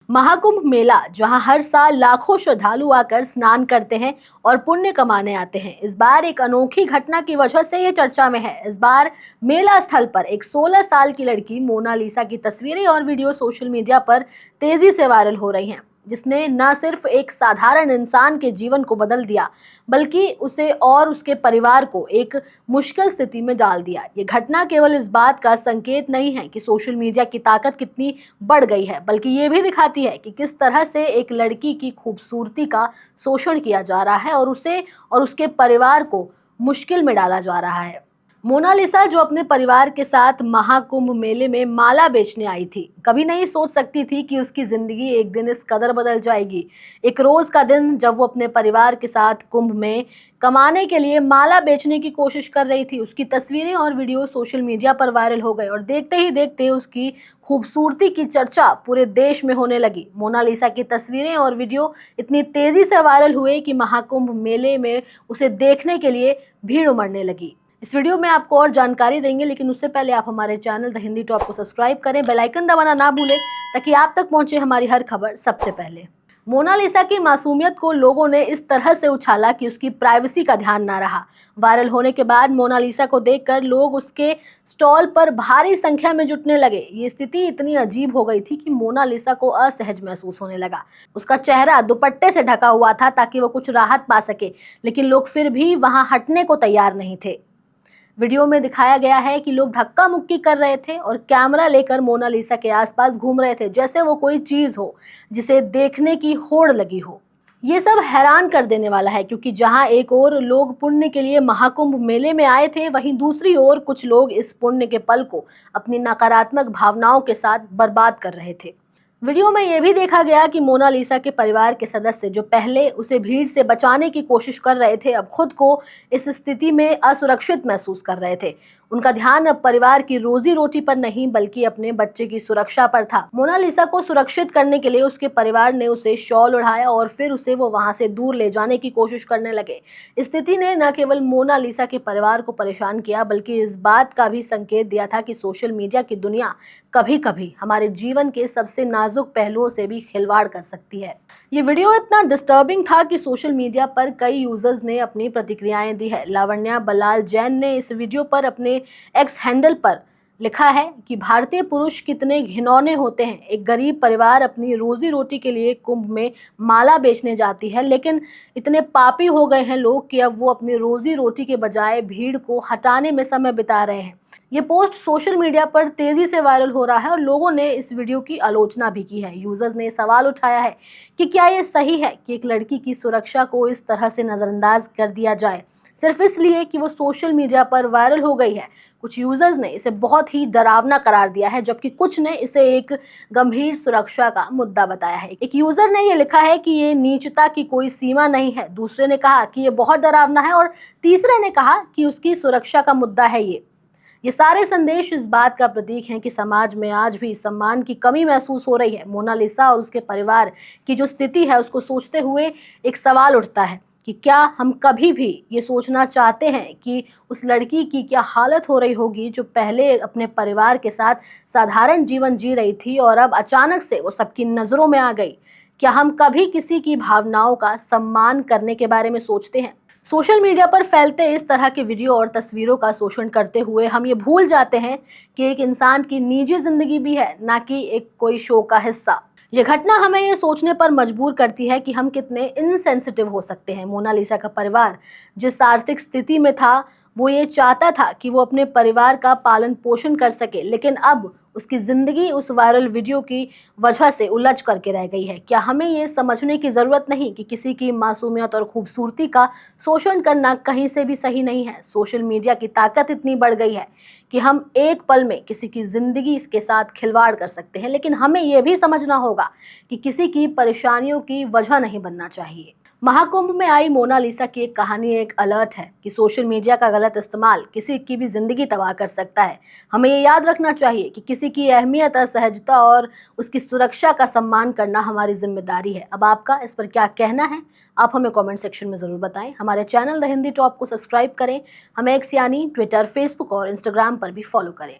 महाकुंभ मेला, जहां हर साल लाखों श्रद्धालु आकर स्नान करते हैं और पुण्य कमाने आते हैं, इस बार एक अनोखी घटना की वजह से ये चर्चा में है। इस बार मेला स्थल पर एक 16 साल की लड़की मोनालिसा की तस्वीरें और वीडियो सोशल मीडिया पर तेजी से वायरल हो रही हैं, जिसने न सिर्फ एक साधारण इंसान के जीवन को बदल दिया, बल्कि उसे और उसके परिवार को एक मुश्किल स्थिति में डाल दिया। ये घटना केवल इस बात का संकेत नहीं है कि सोशल मीडिया की ताकत कितनी बढ़ गई है, बल्कि ये भी दिखाती है कि किस तरह से एक लड़की की खूबसूरती का शोषण किया जा रहा है और उसे और उसके परिवार को मुश्किल में डाला जा रहा है। मोनालिसा, जो अपने परिवार के साथ महाकुंभ मेले में माला बेचने आई थी, कभी नहीं सोच सकती थी कि उसकी जिंदगी एक दिन इस कदर बदल जाएगी। एक रोज का दिन जब वो अपने परिवार के साथ कुंभ में कमाने के लिए माला बेचने की कोशिश कर रही थी, उसकी तस्वीरें और वीडियो सोशल मीडिया पर वायरल हो गए और देखते ही देखते उसकी खूबसूरती की चर्चा पूरे देश में होने लगी। मोनालिसा की तस्वीरें और वीडियो इतनी तेजी से वायरल हुए कि महाकुंभ मेले में उसे देखने के लिए भीड़ उमड़ने लगी। इस वीडियो में आपको और जानकारी देंगे, लेकिन उससे पहले आप हमारे चैनल द हिंदी टॉप को सब्सक्राइब करें, बेल आइकन दबाना ना भूलें ताकि आप तक पहुंचे हमारी हर खबर सबसे पहले। मोनालिसा की मासूमियत को लोगों ने इस तरह से उछाला कि उसकी प्राइवेसी का ध्यान ना रहा। वायरल होने के बाद मोनालिसा को देखकर लोग उसके स्टॉल पर भारी संख्या में जुटने लगे। ये स्थिति इतनी अजीब हो गई थी कि मोनालिसा को असहज महसूस होने लगा। उसका चेहरा दुपट्टे से ढका हुआ था ताकि वो कुछ राहत पा सके, लेकिन लोग फिर भी वहां हटने को तैयार नहीं थे। वीडियो में दिखाया गया है कि लोग धक्का मुक्की कर रहे थे और कैमरा लेकर मोनालिसा के आसपास घूम रहे थे, जैसे वो कोई चीज हो जिसे देखने की होड़ लगी हो। ये सब हैरान कर देने वाला है, क्योंकि जहां एक ओर लोग पुण्य के लिए महाकुंभ मेले में आए थे, वहीं दूसरी ओर कुछ लोग इस पुण्य के पल को अपनी नकारात्मक भावनाओं के साथ बर्बाद कर रहे थे। वीडियो में यह भी देखा गया कि मोनालिसा के परिवार के सदस्य, जो पहले उसे भीड़ से बचाने की कोशिश कर रहे थे, अब खुद को इस स्थिति में असुरक्षित महसूस कर रहे थे। उनका ध्यान अब परिवार की रोजी रोटी पर नहीं, बल्कि अपने बच्चे की सुरक्षा पर था। मोनालिसा को सुरक्षित करने के लिए उसके परिवार ने उसे शॉल ओढ़ाया और फिर उसे वो वहां से दूर ले जाने की कोशिश करने लगे। इस स्थिति ने न केवल मोनालिसा के परिवार को परेशान किया, बल्कि इस बात का भी संकेत दिया था कि सोशल मीडिया की दुनिया कभी कभी हमारे जीवन के सबसे नाजुक पहलुओं से भी खिलवाड़ कर सकती है। ये वीडियो इतना डिस्टर्बिंग था कि सोशल मीडिया पर कई यूजर्स ने अपनी प्रतिक्रियाएं दी है। लावण्या बलाल जैन ने इस वीडियो पर अपने एक्स हैंडल पर लिखा है कि भारतीय पुरुष कितने घिनौने होते हैं। एक गरीब परिवार अपनी रोजी रोटी के लिए कुंभ में माला बेचने जाती है, लेकिन इतने पापी हो गए हैं लोग कि अब वो अपनी रोजी रोटी के बजाय भीड़ को हटाने में समय बिता रहे हैं। ये पोस्ट सोशल मीडिया पर तेजी से वायरल हो रहा है और लोगों ने इस वीडियो की आलोचना भी की है। यूजर्स ने सवाल उठाया है कि क्या ये सही है कि एक लड़की की सुरक्षा को इस तरह से नजरअंदाज कर दिया जाए, सिर्फ इसलिए कि वो सोशल मीडिया पर वायरल हो गई है। कुछ यूजर्स ने इसे बहुत ही डरावना करार दिया है, जबकि कुछ ने इसे एक गंभीर सुरक्षा का मुद्दा बताया है। एक यूजर ने ये लिखा है कि ये नीचता की कोई सीमा नहीं है, दूसरे ने कहा कि ये बहुत डरावना है और तीसरे ने कहा कि उसकी सुरक्षा का मुद्दा है। ये सारे संदेश इस बात का प्रतीक हैं कि समाज में आज भी सम्मान की कमी महसूस हो रही है। मोनालिसा और उसके परिवार की जो स्थिति है, उसको सोचते हुए एक सवाल उठता है कि क्या हम कभी भी ये सोचना चाहते हैं कि उस लड़की की क्या हालत हो रही होगी, जो पहले अपने परिवार के साथ साधारण जीवन जी रही थी और अब अचानक से वो सबकी नजरों में आ गई। क्या हम कभी किसी की भावनाओं का सम्मान करने के बारे में सोचते हैं? सोशल मीडिया पर फैलते इस तरह के वीडियो और तस्वीरों का शोषण करते हुए हम ये भूल जाते हैं कि एक इंसान की निजी जिंदगी भी है, ना कि एक कोई शो का हिस्सा। ये घटना हमें ये सोचने पर मजबूर करती है कि हम कितने इनसेंसिटिव हो सकते हैं। मोनालिसा का परिवार जिस आर्थिक स्थिति में था, वो ये चाहता था कि वो अपने परिवार का पालन पोषण कर सके, लेकिन अब उसकी जिंदगी उस वायरल वीडियो की वजह से उलझ करके रह गई है। क्या हमें ये समझने की जरूरत नहीं कि किसी की मासूमियत और खूबसूरती का शोषण करना कहीं से भी सही नहीं है? सोशल मीडिया की ताकत इतनी बढ़ गई है कि हम एक पल में किसी की जिंदगी इसके साथ खिलवाड़ कर सकते हैं, लेकिन हमें यह भी समझना होगा कि किसी की परेशानियों की वजह नहीं बनना चाहिए। महाकुंभ में आई मोनालिसा की एक कहानी एक अलर्ट है कि सोशल मीडिया का गलत इस्तेमाल किसी की भी जिंदगी तबाह कर सकता है। हमें ये याद रखना चाहिए कि किसी की अहमियत, असहजता और उसकी सुरक्षा का सम्मान करना हमारी जिम्मेदारी है। अब आपका इस पर क्या कहना है, आप हमें कमेंट सेक्शन में जरूर बताएं। हमारे चैनल द हिंदी टॉप को सब्सक्राइब करें। हमें एक्स यानी ट्विटर, फेसबुक और इंस्टाग्राम पर भी फॉलो करें।